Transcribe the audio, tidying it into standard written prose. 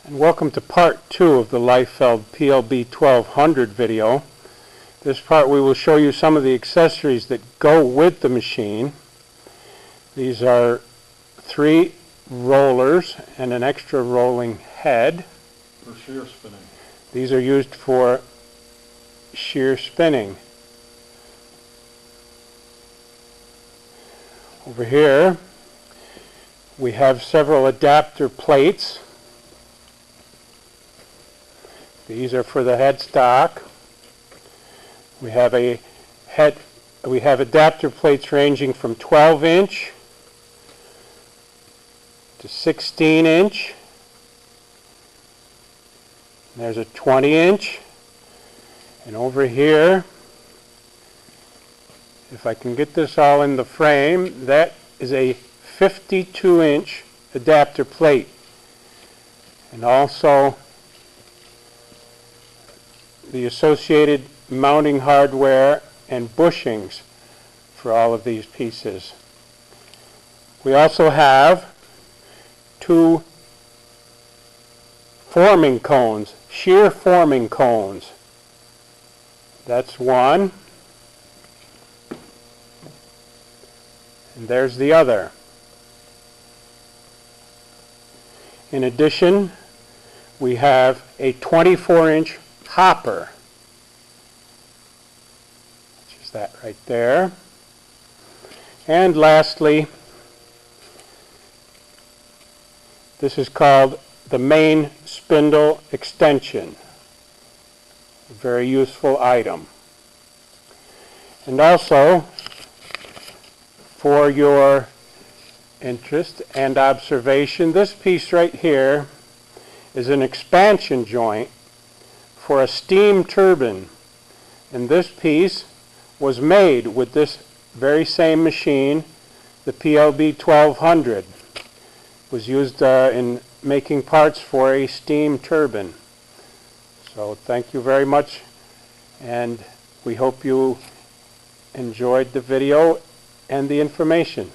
And welcome to part 2 of the Leifeld PLB 1200 video. This part we will show you some of the accessories that go with the machine. These are 3 rollers and an extra rolling head. For shear spinning. These are used for shear spinning. Over here we have several adapter plates. These are for the headstock. We have adapter plates ranging from 12-inch to 16-inch. There's a 20-inch. And over here, if I can get this all in the frame, that is a 52-inch adapter plate. And also the associated mounting hardware and bushings for all of these pieces. We also have 2 forming cones, shear forming cones. That's one, and there's the other. In addition, we have a 24-inch hopper, which is that right there. And lastly, this is called the main spindle extension. A very useful item. And also, for your interest and observation, this piece right here is an expansion joint for a steam turbine, and this piece was made with this very same machine, the PLB 1200. It was used in making parts for a steam turbine. So thank you very much, and we hope you enjoyed the video and the information.